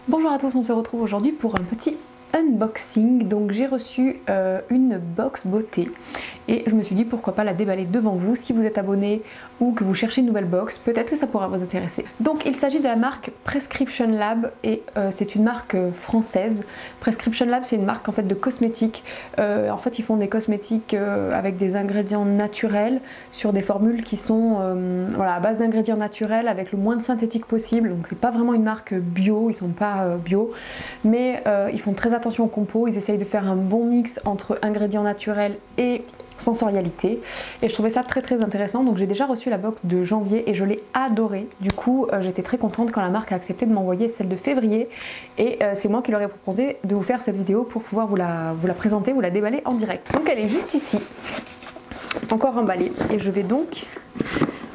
Bonjour à tous, on se retrouve aujourd'hui pour un petit unboxing. Donc j'ai reçu une box beauté et je me suis dit pourquoi pas la déballer devant vous. Si vous êtes abonné ou que vous cherchez une nouvelle box, peut-être que ça pourra vous intéresser. Donc il s'agit de la marque Prescription Lab et c'est une marque française. Prescription Lab, c'est une marque en fait de cosmétiques. En fait ils font des cosmétiques avec des ingrédients naturels sur des formules qui sont voilà, à base d'ingrédients naturels avec le moins de synthétique possible. Donc c'est pas vraiment une marque bio, ils sont pas bio, mais ils font très attention aux compos. Ils essayent de faire un bon mix entre ingrédients naturels et sensorialité, et je trouvais ça très intéressant. Donc j'ai déjà reçu la box de janvier et je l'ai adorée. Du coup j'étais très contente quand la marque a accepté de m'envoyer celle de février, et c'est moi qui leur ai proposé de vous faire cette vidéo pour pouvoir vous la présenter, vous la déballer en direct. Donc elle est juste ici, encore emballée, et je vais donc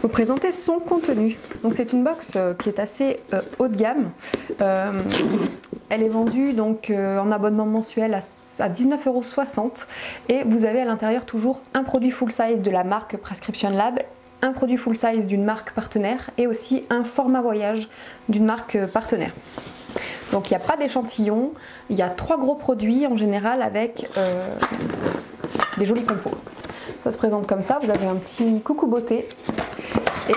vous présenter son contenu. Donc c'est une box qui est assez haut de gamme. Elle est vendue donc en abonnement mensuel à 19,60 € et vous avez à l'intérieur toujours un produit full size de la marque Prescription Lab, un produit full size d'une marque partenaire et aussi un format voyage d'une marque partenaire. Donc il n'y a pas d'échantillon, il y a 3 gros produits en général avec des jolis compos. Ça se présente comme ça, vous avez un petit coucou beauté. Et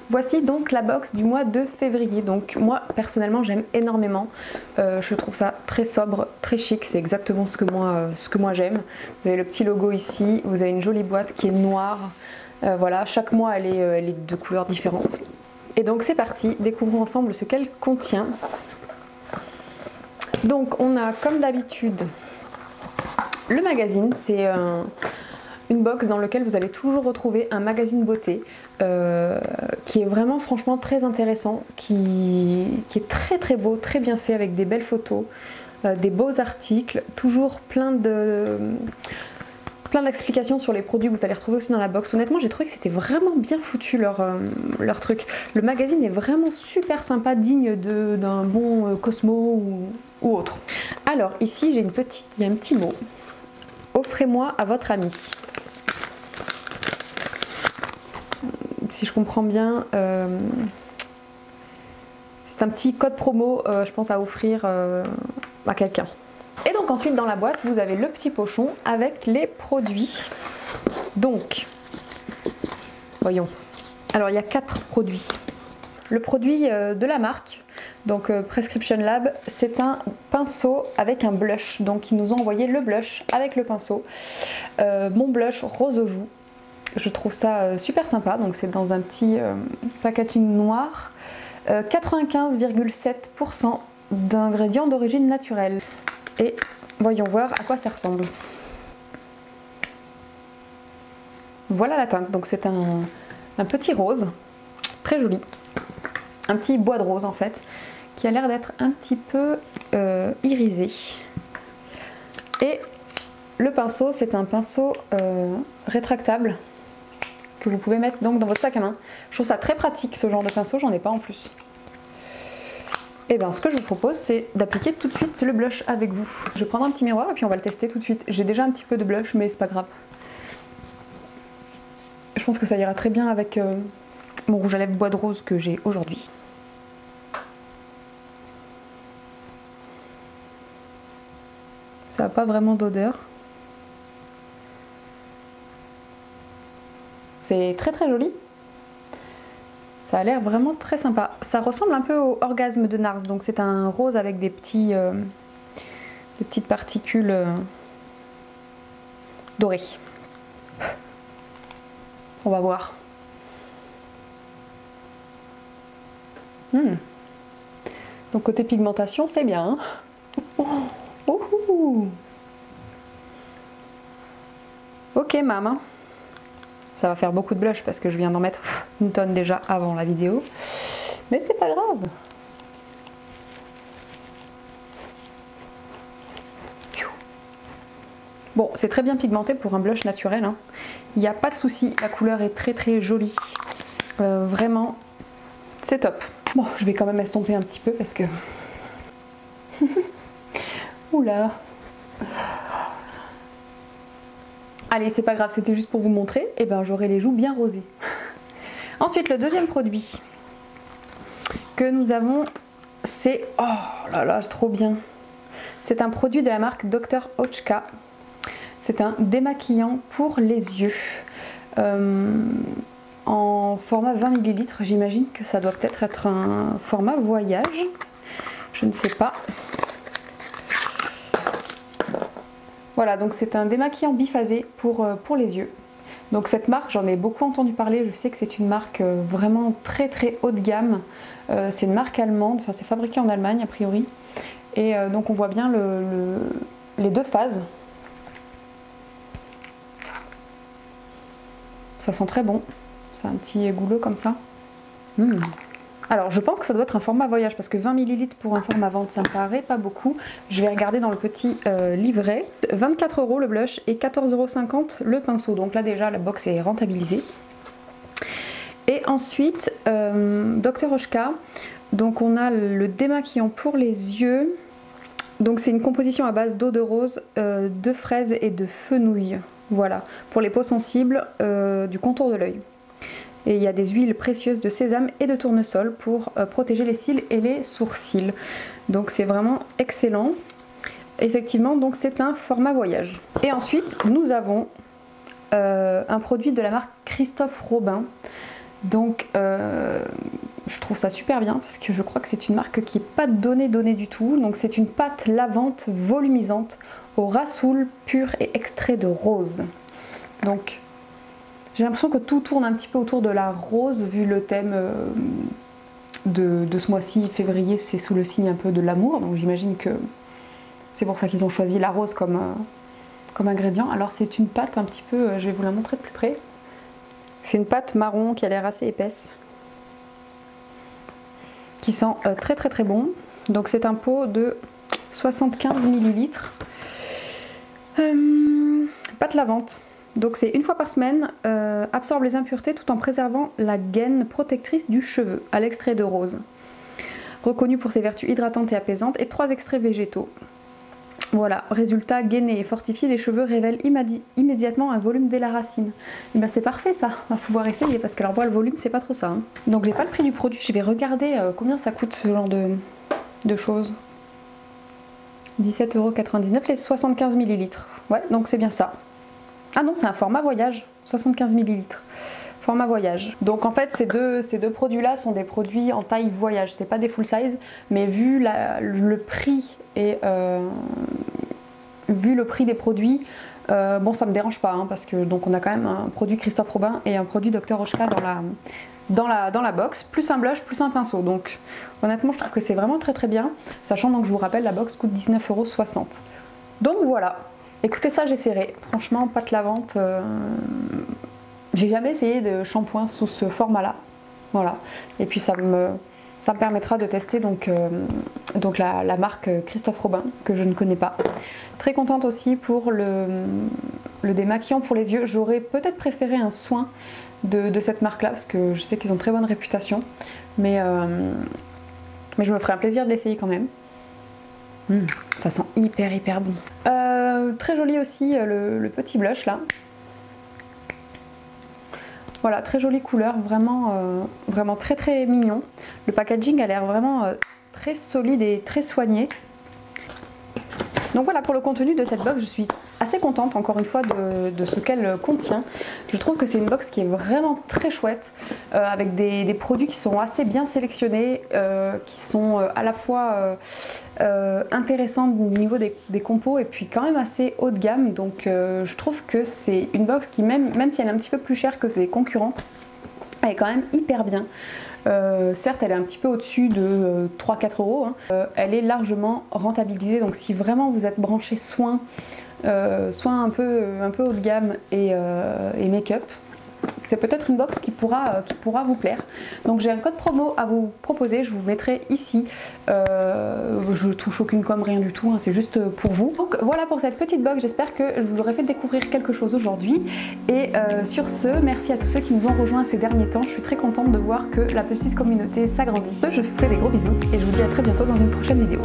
voici donc la box du mois de février. Donc moi personnellement j'aime énormément, je trouve ça très sobre, très chic, c'est exactement ce que moi j'aime. Vous avez le petit logo ici, vous avez une jolie boîte qui est noire, voilà, chaque mois elle est de couleurs différentes. Et donc c'est parti, découvrons ensemble ce qu'elle contient. Donc on a comme d'habitude le magazine, c'est une box dans laquelle vous allez toujours retrouver un magazine beauté qui est vraiment franchement très intéressant, qui est très beau, très bien fait avec des belles photos, des beaux articles, toujours plein d'explications sur les produits que vous allez retrouver aussi dans la box. Honnêtement j'ai trouvé que c'était vraiment bien foutu leur truc. Le magazine est vraiment super sympa, digne d'un bon Cosmo ou autre. Alors ici il y a un petit mot. Offrez-moi à votre ami. Si je comprends bien, c'est un petit code promo, je pense, à offrir à quelqu'un. Et donc ensuite dans la boîte, vous avez le petit pochon avec les produits. Donc, voyons. Alors il y a 4 produits. Le produit de la marque, donc Prescription Lab, c'est un pinceau avec un blush. Donc ils nous ont envoyé le blush avec le pinceau. Mon blush rose aux joues. Je trouve ça super sympa, donc c'est dans un petit packaging noir. 95,7% d'ingrédients d'origine naturelle. Et voyons voir à quoi ça ressemble. Voilà la teinte, donc c'est un petit rose, très joli. Un petit bois de rose en fait, qui a l'air d'être un petit peu irisé. Et le pinceau, c'est un pinceau rétractable que vous pouvez mettre donc dans votre sac à main. Je trouve ça très pratique ce genre de pinceau, j'en ai pas en plus. Et bien ce que je vous propose, c'est d'appliquer tout de suite le blush avec vous. Je vais prendre un petit miroir et puis on va le tester tout de suite. J'ai déjà un petit peu de blush mais c'est pas grave. Je pense que ça ira très bien avec mon rouge à lèvres bois de rose que j'ai aujourd'hui. Ça n'a pas vraiment d'odeur. C'est très joli. Ça a l'air vraiment très sympa. Ça ressemble un peu au Orgasme de Nars. Donc c'est un rose avec des petites particules dorées. On va voir. Donc côté pigmentation, c'est bien. Ok maman. Ça va faire beaucoup de blush parce que je viens d'en mettre une tonne déjà avant la vidéo. Mais c'est pas grave. Bon, c'est très bien pigmenté pour un blush naturel, hein. Il n'y a pas de souci, la couleur est très jolie. Vraiment, c'est top. Bon, je vais quand même estomper un petit peu parce que... Oula. Allez, c'est pas grave, c'était juste pour vous montrer. Et ben j'aurai les joues bien rosées. Ensuite, le deuxième produit que nous avons c'est... Oh là là, trop bien. C'est un produit de la marque Dr. Oetker. C'est un démaquillant pour les yeux. En format 20 ml, j'imagine que ça doit peut-être être un format voyage. Je ne sais pas. Voilà, donc c'est un démaquillant biphasé pour les yeux. Donc cette marque, j'en ai beaucoup entendu parler, je sais que c'est une marque vraiment très haut de gamme. C'est une marque allemande, enfin c'est fabriqué en Allemagne a priori. Et donc on voit bien les deux phases. Ça sent très bon, c'est un petit goulot comme ça. Alors je pense que ça doit être un format voyage parce que 20 ml pour un format vente ça me paraît pas beaucoup. Je vais regarder dans le petit livret. 24 € le blush et 14,50 € le pinceau. Donc là déjà la box est rentabilisée. Et ensuite Dr. Oetker. Donc on a le démaquillant pour les yeux. Donc c'est une composition à base d'eau de rose, de fraises et de fenouil. Voilà, pour les peaux sensibles, du contour de l'œil. Et il y a des huiles précieuses de sésame et de tournesol pour protéger les cils et les sourcils. Donc c'est vraiment excellent. Effectivement, donc c'est un format voyage. Et ensuite, nous avons un produit de la marque Christophe Robin. Donc je trouve ça super bien parce que je crois que c'est une marque qui n'est pas donnée du tout. Donc c'est une pâte lavante volumisante au rassoul pur et extrait de rose. Donc j'ai l'impression que tout tourne un petit peu autour de la rose vu le thème de ce mois-ci, février, c'est sous le signe un peu de l'amour. Donc j'imagine que c'est pour ça qu'ils ont choisi la rose comme ingrédient. Alors c'est une pâte un petit peu, je vais vous la montrer de plus près. C'est une pâte marron qui a l'air assez épaisse, qui sent très bon. Donc c'est un pot de 75 ml. Pâte lavante. Donc c'est une fois par semaine, absorbe les impuretés tout en préservant la gaine protectrice du cheveu à l'extrait de rose. Reconnu pour ses vertus hydratantes et apaisantes et 3 extraits végétaux. Voilà, résultat, gainer et fortifier les cheveux révèle immédiatement un volume dès la racine. Et bien c'est parfait ça, on va pouvoir essayer parce que alors moi le volume c'est pas trop ça. Hein. Donc j'ai pas le prix du produit, je vais regarder combien ça coûte ce genre de choses. 17,99 € les 75 ml. Ouais, donc c'est bien ça. Ah non, c'est un format voyage, 75 ml. Format voyage. Donc en fait ces deux produits là sont des produits en taille voyage, c'est pas des full size, mais vu le prix et vu le prix des produits, bon ça me dérange pas hein, parce que donc on a quand même un produit Christophe Robin et un produit Dr. Oetker dans la box, plus un blush, plus un pinceau. Donc honnêtement je trouve que c'est vraiment très bien, sachant donc je vous rappelle la box coûte 19,60 €. Donc voilà, écoutez ça j'essaierai, franchement pâte lavante, j'ai jamais essayé de shampoing sous ce format là, voilà, et puis ça me permettra de tester donc la marque Christophe Robin que je ne connais pas. Très contente aussi pour le démaquillant pour les yeux. J'aurais peut-être préféré un soin de cette marque là parce que je sais qu'ils ont très bonne réputation, mais je me ferai un plaisir de l'essayer quand même. Ça sent hyper bon. Très joli aussi le petit blush là. Voilà, très jolie couleur, vraiment très mignon. Le packaging a l'air vraiment très solide et très soigné. Donc voilà pour le contenu de cette box, je suis assez contente encore une fois de ce qu'elle contient. Je trouve que c'est une box qui est vraiment très chouette, avec des produits qui sont assez bien sélectionnés, qui sont à la fois intéressants au niveau des compos et puis quand même assez haut de gamme. Donc je trouve que c'est une box qui même si elle est un petit peu plus chère que ses concurrentes, elle est quand même hyper bien. Certes elle est un petit peu au-dessus de 3-4 €, hein. Elle est largement rentabilisée, donc si vraiment vous êtes branché soin un peu haut de gamme et make-up, c'est peut-être une box qui pourra vous plaire. Donc j'ai un code promo à vous proposer, je vous mettrai ici. Je touche aucune com, rien du tout, hein, c'est juste pour vous. Donc voilà pour cette petite box, j'espère que je vous aurai fait découvrir quelque chose aujourd'hui. Et sur ce, merci à tous ceux qui nous ont rejoints ces derniers temps. Je suis très contente de voir que la petite communauté s'agrandit. Je vous fais des gros bisous et je vous dis à très bientôt dans une prochaine vidéo.